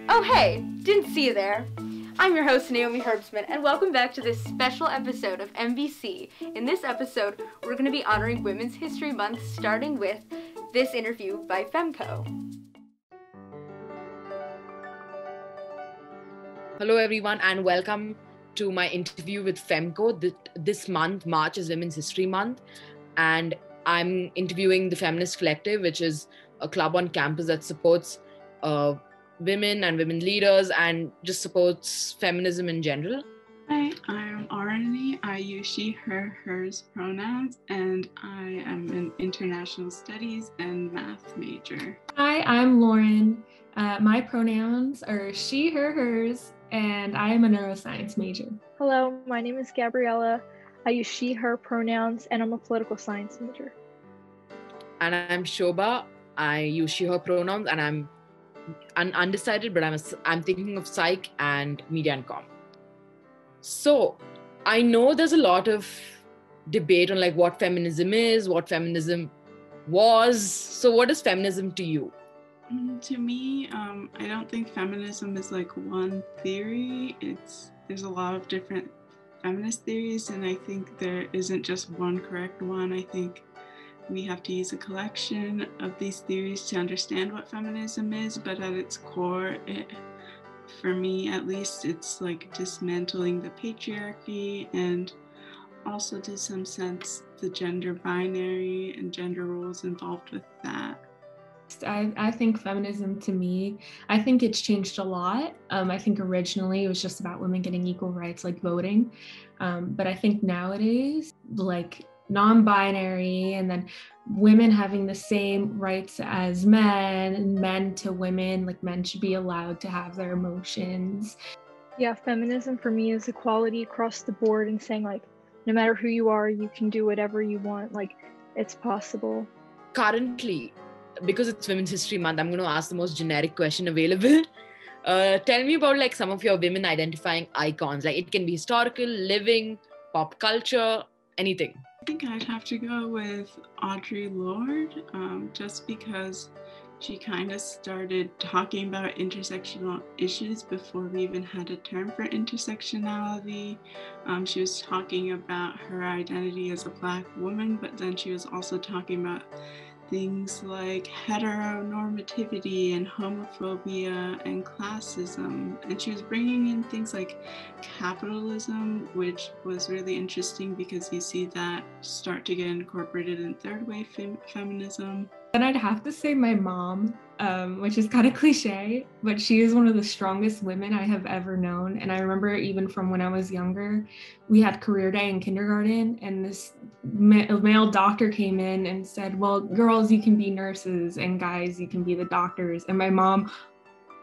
Oh hey, didn't see you there. I'm your host Naomi Herbstman, and welcome back to this special episode of MBC. In this episode, we're going to be honoring Women's History Month, starting with this interview by Femco. Hello everyone and welcome to my interview with Femco. This month, March is Women's History Month, and I'm interviewing the Feminist Collective, which is a club on campus that supports women and women leaders and just supports feminism in general. Hi, I'm Arani. I use she, her, hers pronouns, and I am an international studies and math major. Hi, I'm Lauren. My pronouns are she, her, hers, and I am a neuroscience major. Hello, my name is Gabriella. I use she, her pronouns, and I'm a political science major. And I'm Shobha. I use she, her pronouns, and I'm undecided, but I'm thinking of psych and media and comm. So I know there's a lot of debate on like what feminism is, what feminism was. So what is feminism to you? To me, I don't think feminism is like one theory. There's a lot of different feminist theories, and I think there isn't just one correct one. I think we have to use a collection of these theories to understand what feminism is, but at its core, for me at least, it's like dismantling the patriarchy and also to some sense the gender binary and gender roles involved with that. I think feminism to me, I think it's changed a lot. I think originally it was just about women getting equal rights like voting. But I think nowadays, like non-binary and then women having the same rights as men and men to women, like men should be allowed to have their emotions. Yeah, feminism for me is equality across the board and saying like, no matter who you are, you can do whatever you want. Like it's possible. Currently, because it's Women's History Month, I'm going to ask the most generic question available. Tell me about like some of your women identifying icons. Like it can be historical, living, pop culture, anything. I think I'd have to go with Audre Lorde, just because she kind of started talking about intersectional issues before we even had a term for intersectionality. She was talking about her identity as a Black woman, but then she was also talking about things like heteronormativity and homophobia and classism. And she was bringing in things like capitalism, which was really interesting because you see that start to get incorporated in third wave feminism. And I'd have to say my mom, which is kind of cliche, but she is one of the strongest women I have ever known. And I remember even from when I was younger, we had career day in kindergarten, and this male doctor came in and said, well, girls, you can be nurses, and guys, you can be the doctors. And my mom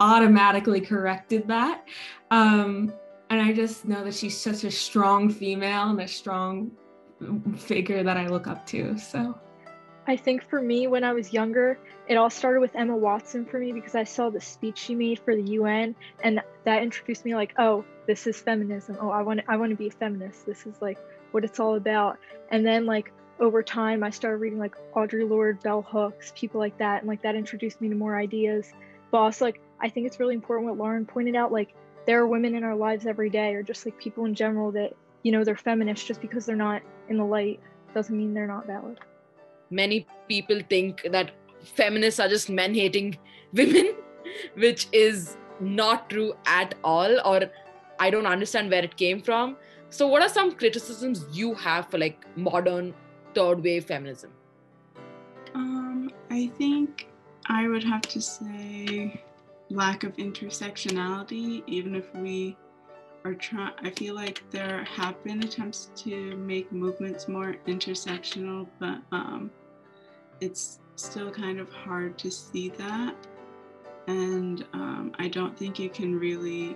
automatically corrected that. And I just know that she's such a strong female and a strong figure that I look up to, so. I think for me, when I was younger, it all started with Emma Watson for me because I saw the speech she made for the UN, and that introduced me like, oh, this is feminism. Oh, I want to be a feminist. This is like what it's all about. And then like over time, I started reading like Audre Lorde, Bell Hooks, people like that, and like that introduced me to more ideas. But also like I think it's really important what Lauren pointed out. Like there are women in our lives every day, or just like people in general that they're feminists. Just because they're not in the light doesn't mean they're not valid. Many people think that feminists are just men hating women, which is not true at all, or I don't understand where it came from. So what are some criticisms you have for like modern third wave feminism? I think I would have to say lack of intersectionality. Even if we are I feel like there have been attempts to make movements more intersectional, but it's still kind of hard to see that. And I don't think you can really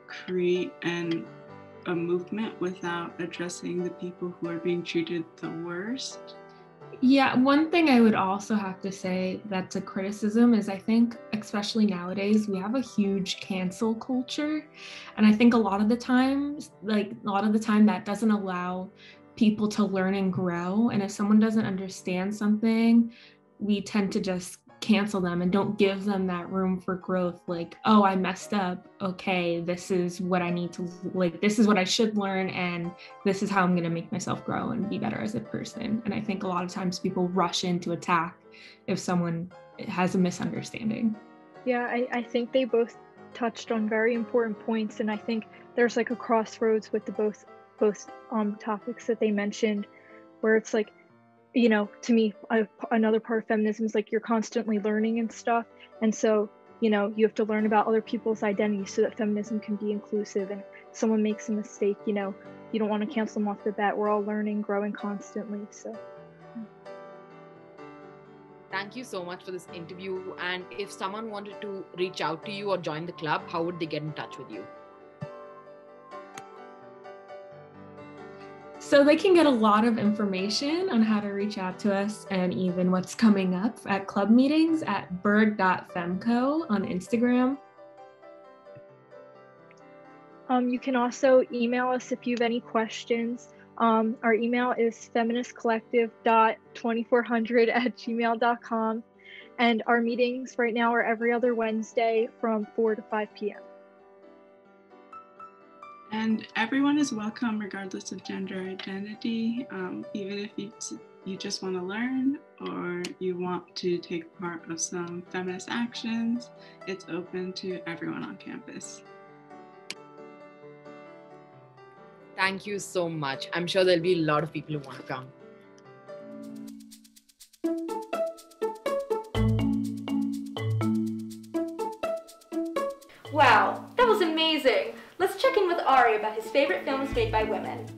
create a movement without addressing the people who are being treated the worst. Yeah, one thing I would also have to say that's a criticism is I think, especially nowadays, we have a huge cancel culture. And I think a lot of the time that doesn't allow people to learn and grow. And if someone doesn't understand something, we tend to just cancel them and don't give them that room for growth. Like, oh, I messed up. Okay, this is what I need to, like, this is what I should learn, and this is how I'm going to make myself grow and be better as a person. And I think a lot of times people rush into attack if someone has a misunderstanding. Yeah, I think they both touched on very important points, and I think there's like a crossroads with the both topics that they mentioned, where it's like, you know, to me, another part of feminism is like you're constantly learning and stuff, and so, you know, you have to learn about other people's identities so that feminism can be inclusive. And if someone makes a mistake, you know, you don't want to cancel them off the bat. We're all learning, growing constantly. So Thank you so much for this interview. And if someone wanted to reach out to you or join the club, how would they get in touch with you? So they can get a lot of information on how to reach out to us and even what's coming up at club meetings at bird.femco on Instagram. You can also email us if you have any questions. Our email is feministcollective.2400@gmail.com. And our meetings right now are every other Wednesday from 4 to 5 p.m. And everyone is welcome regardless of gender identity, even if you just want to learn or you want to take part of some feminist actions, it's open to everyone on campus. Thank you so much. I'm sure there'll be a lot of people who want to come. Wow, that was amazing. Let's check in with Ari about his favorite films made by women.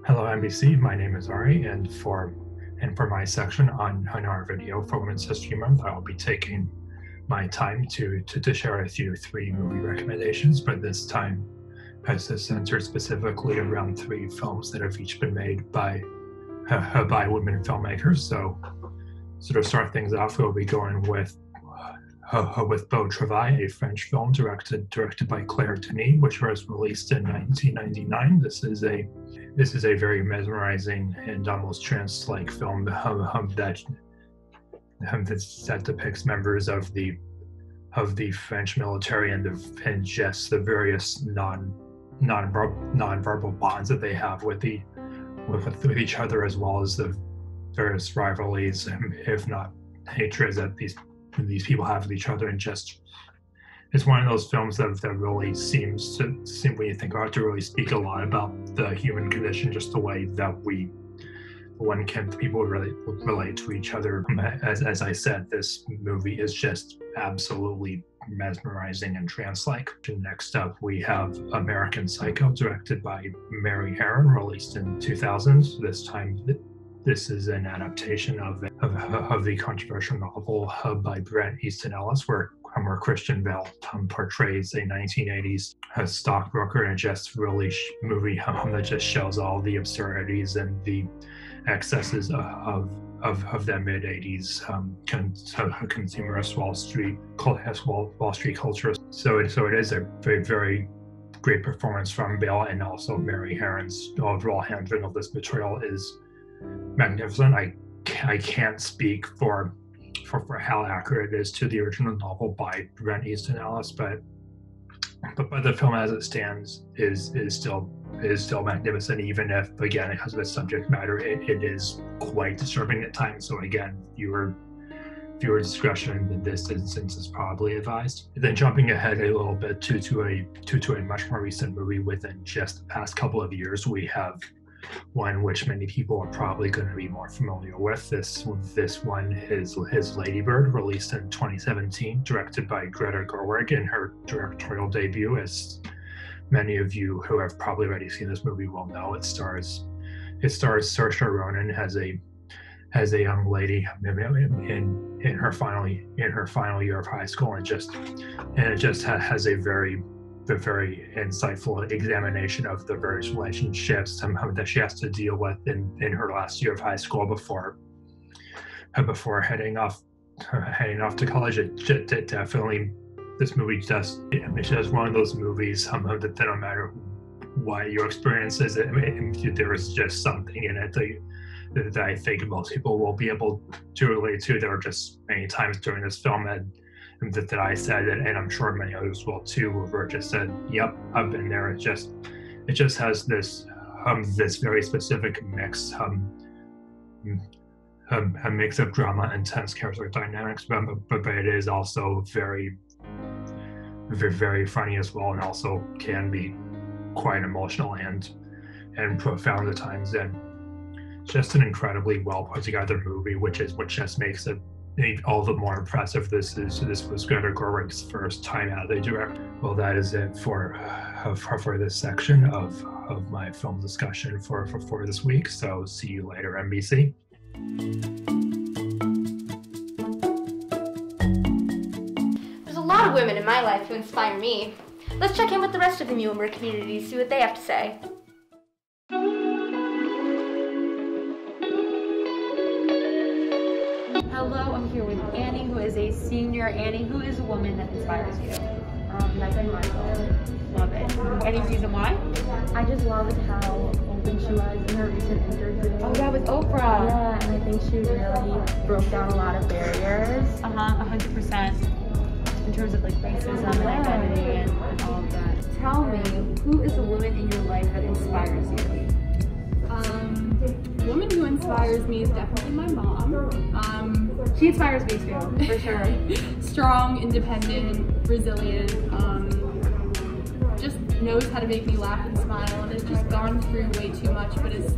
Hello, MBC. My name is Ari, and for my section on our video for Women's History Month, I will be taking my time to share with you 3 movie recommendations, but this time has centered specifically around 3 films that have each been made by women filmmakers. So to start things off, we'll be going with Beau Travail, a French film directed by Claire Denis, which was released in 1999. This is a very mesmerizing and almost trance-like film that depicts members of the French military and just the various non-verbal bonds that they have with each other, as well as the various rivalries, if not hatreds, that these people have with each other. And just it's one of those films that really seems to, when you think about it, to really speak a lot about the human condition, just the way that people really relate to each other. As I said, this movie is just absolutely mesmerizing and trance-like. Next up, we have American Psycho, directed by Mary Herron, released in 2000. This is an adaptation of the controversial novel by Bret Easton Ellis, where Christian Bale portrays a 1980s stockbroker, and just really movie that just shows all the absurdities and the excesses of that mid-80s consumerist Wall Street culture. So it is a very, very great performance from Bale, and also Mary Herron's overall handling of this material is magnificent. I can't speak for how accurate it is to the original novel by Bret Easton Ellis, but the film as it stands is still magnificent, even if, again, because of its subject matter, it is quite disturbing at times. So again, viewer discretion in this instance is probably advised. Then jumping ahead a little bit to a much more recent movie within just the past couple of years, we have one which many people are probably going to be more familiar with. This one is Lady Bird, released in 2017, directed by Greta Gerwig in her directorial debut. As many of you who have probably already seen this movie will know, it stars Saoirse Ronan as a young lady in her final year of high school, and it just has a very insightful examination of the various relationships that she has to deal with in her last year of high school before heading off heading off to college, it definitely, this movie just, it's just one of those movies that no matter what your experience is, there is just something in it that I think most people will be able to relate to. There are just many times during this film that I said, and I'm sure many others will too, where just said, "Yep, I've been there." It just has this very specific mix, a mix of drama and tense character dynamics, but it is also very, very, very funny as well, and also can be quite emotional and profound at times, and just an incredibly well put together movie, which just makes it all the more impressive. This was Greta Gerwig's first time as a director. Well, that is it for this section of my film discussion for this week. So see you later, MBC. There's a lot of women in my life who inspire me. Let's check in with the rest of the Muhlenberg community, see what they have to say. Hello, I'm here with Annie, who is a senior. Annie, who is a woman that inspires you? Meghan Markle. Love it. Any reason why? I just loved how open she was in her recent interview. Oh, yeah, with Oprah. Yeah, and I think she really broke down a lot of barriers. 100%. In terms of like racism and identity and all of that. Tell me, who is a woman in your life that inspires you? The woman who inspires me is definitely my mom. She inspires me too, for sure. Strong, independent, resilient, just knows how to make me laugh and smile, and has just gone through way too much, but is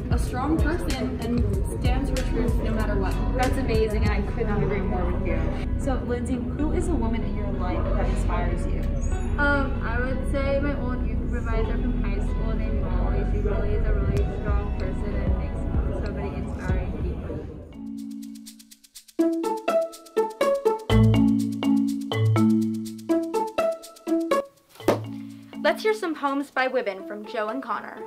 a strong person and stands for truth no matter what. That's amazing, and I could not agree more with you. So, Lindsay, who is a woman in your life that inspires you? I would say my old youth supervisor from high school named Molly. She really is a really strong person and makes so many inspiring people. Let's hear some poems by women from Joe and Connor.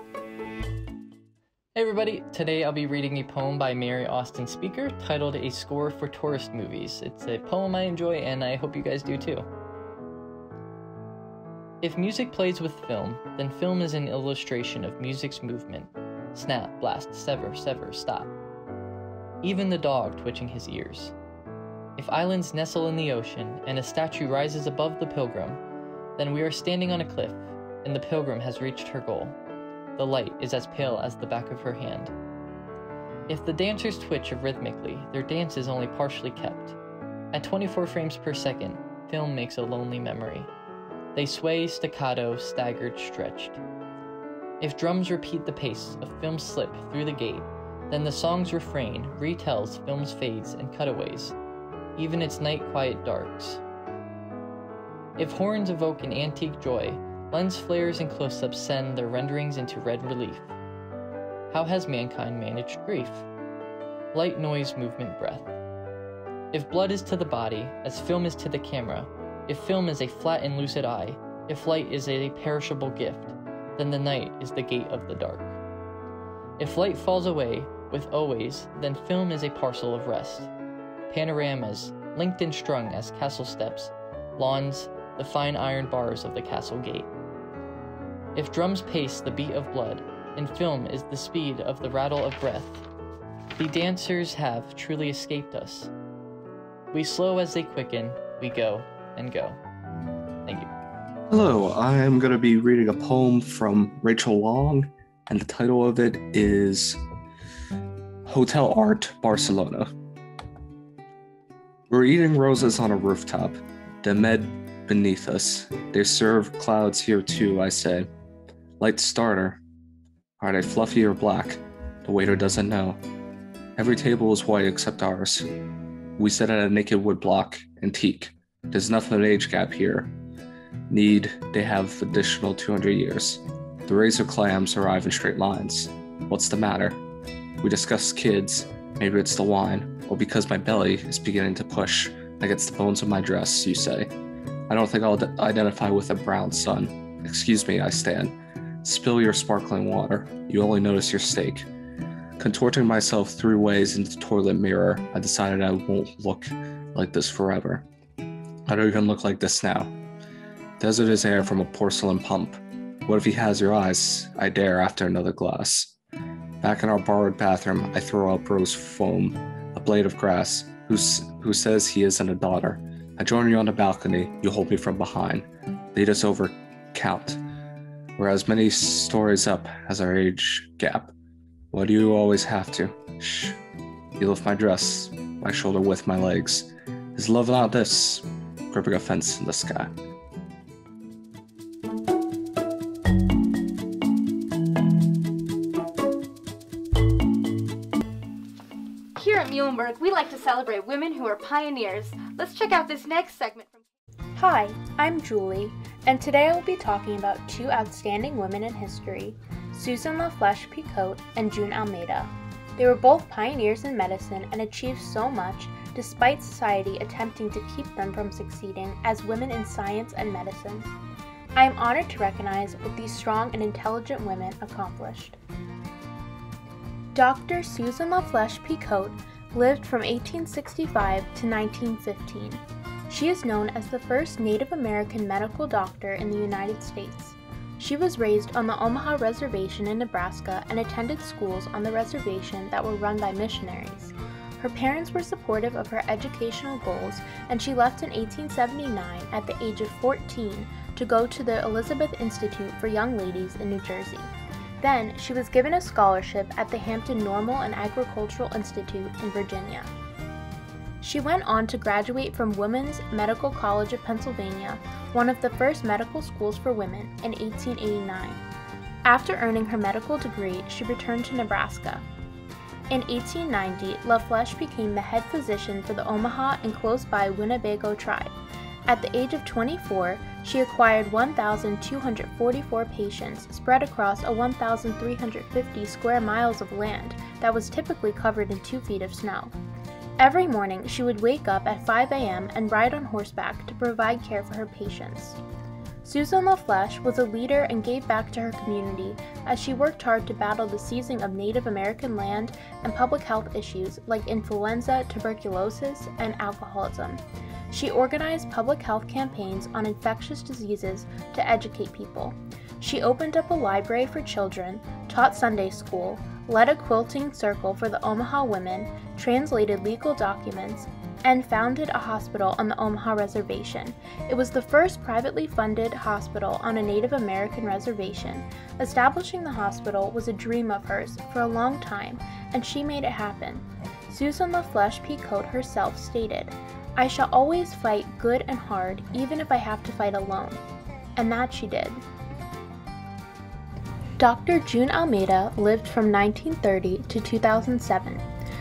Hey everybody, today I'll be reading a poem by Mary Austin Speaker titled A Score for Tourist Movies. It's a poem I enjoy and I hope you guys do too. If music plays with film, then film is an illustration of music's movement. Snap, blast, sever, stop. Even the dog twitching his ears. If islands nestle in the ocean and a statue rises above the pilgrim, then we are standing on a cliff and the pilgrim has reached her goal. The light is as pale as the back of her hand. If the dancers twitch rhythmically, their dance is only partially kept. At 24 frames per second, film makes a lonely memory. They sway, staccato, staggered, stretched. If drums repeat the pace of film's slip through the gate, then the song's refrain retells film's fades and cutaways, even its night quiet darks. If horns evoke an antique joy, lens flares and close-ups send their renderings into red relief. How has mankind managed grief? Light, noise, movement, breath. If blood is to the body, as film is to the camera, if film is a flat and lucid eye, if light is a perishable gift, then the night is the gate of the dark. If light falls away, with always, then film is a parcel of rest. Panoramas, linked and strung as castle steps, lawns, the fine iron bars of the castle gate. If drums pace the beat of blood, and film is the speed of the rattle of breath, the dancers have truly escaped us. We slow as they quicken, we go and go. Thank you. Hello, I'm going to be reading a poem from Rachel Wong, and the title of it is Hotel Art, Barcelona. We're eating roses on a rooftop, the med beneath us. They serve clouds here too, I say. Light starter. Are they fluffy or black? The waiter doesn't know. Every table is white except ours. We sit at a naked wood block, antique. There's nothing of an age gap here. Need, they have additional 200 years. The razor clams arrive in straight lines. What's the matter? We discuss kids. Maybe it's the wine, or because my belly is beginning to push against the bones of my dress, you say. I don't think I'll identify with a brown sun. Excuse me, I stand. Spill your sparkling water. You only notice your steak. Contorting myself 3 ways in the toilet mirror, I decided I won't look like this forever. I don't even look like this now. Desert is air from a porcelain pump. What if he has your eyes? I dare after another glass. Back in our borrowed bathroom, I throw up rose foam, a blade of grass, who says he isn't a daughter. I join you on the balcony, you hold me from behind. Lead us over count. We're as many stories up as our age gap. Why do you always have to? Shh. You lift my dress, my shoulder with my legs. Is love not this? Gripping a fence in the sky. Here at Muhlenberg, we like to celebrate women who are pioneers. Let's check out this next segment from... Hi, I'm Julie, and today I will be talking about 2 outstanding women in history, Susan LaFlèche-Picotte and June Almeida. They were both pioneers in medicine and achieved so much despite society attempting to keep them from succeeding as women in science and medicine. I am honored to recognize what these strong and intelligent women accomplished. Dr. Susan LaFlèche-Picotte lived from 1865 to 1915. She is known as the first Native American medical doctor in the United States. She was raised on the Omaha Reservation in Nebraska and attended schools on the reservation that were run by missionaries. Her parents were supportive of her educational goals, and she left in 1879 at the age of 14 to go to the Elizabeth Institute for Young Ladies in New Jersey. Then, she was given a scholarship at the Hampton Normal and Agricultural Institute in Virginia. She went on to graduate from Women's Medical College of Pennsylvania, one of the first medical schools for women, in 1889. After earning her medical degree, she returned to Nebraska. In 1890, LaFlèche became the head physician for the Omaha and close-by Winnebago tribe. At the age of 24, she acquired 1,244 patients spread across a 1,350 square miles of land that was typically covered in 2 feet of snow. Every morning, she would wake up at 5 a.m. and ride on horseback to provide care for her patients. Susan LaFlèche was a leader and gave back to her community as she worked hard to battle the seizing of Native American land and public health issues like influenza, tuberculosis, and alcoholism. She organized public health campaigns on infectious diseases to educate people. She opened up a library for children, taught Sunday school, led a quilting circle for the Omaha women, translated legal documents, and founded a hospital on the Omaha Reservation. It was the first privately funded hospital on a Native American reservation. Establishing the hospital was a dream of hers for a long time, and she made it happen. Susan LaFlèche-Picotte herself stated, "I shall always fight good and hard, even if I have to fight alone." And that she did. Dr. June Almeida lived from 1930 to 2007.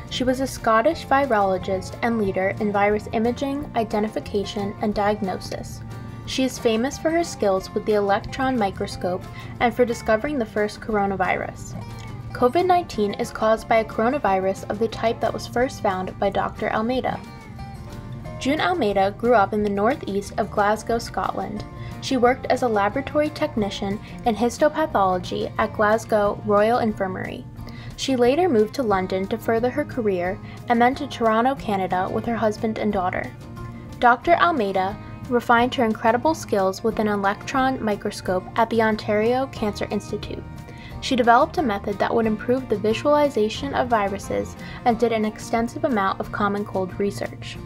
She was a Scottish virologist and leader in virus imaging, identification, and diagnosis. She is famous for her skills with the electron microscope and for discovering the first coronavirus. COVID-19 is caused by a coronavirus of the type that was first found by Dr. Almeida. June Almeida grew up in the northeast of Glasgow, Scotland. She worked as a laboratory technician in histopathology at Glasgow Royal Infirmary. She later moved to London to further her career and then to Toronto, Canada with her husband and daughter. Dr. Almeida refined her incredible skills with an electron microscope at the Ontario Cancer Institute. She developed a method that would improve the visualization of viruses and did an extensive amount of common cold research.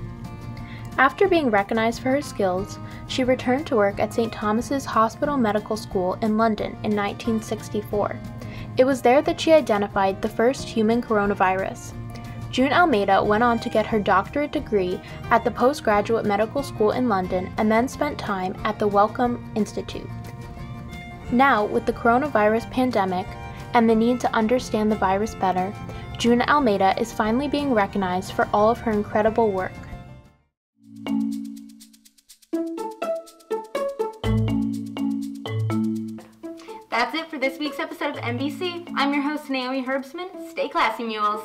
After being recognized for her skills, she returned to work at St. Thomas's Hospital Medical School in London in 1964. It was there that she identified the first human coronavirus. June Almeida went on to get her doctorate degree at the Postgraduate Medical School in London and then spent time at the Wellcome Institute. Now, with the coronavirus pandemic and the need to understand the virus better, June Almeida is finally being recognized for all of her incredible work. That's it for this week's episode of MBC. I'm your host, Naomi Herbsman. Stay classy, mules.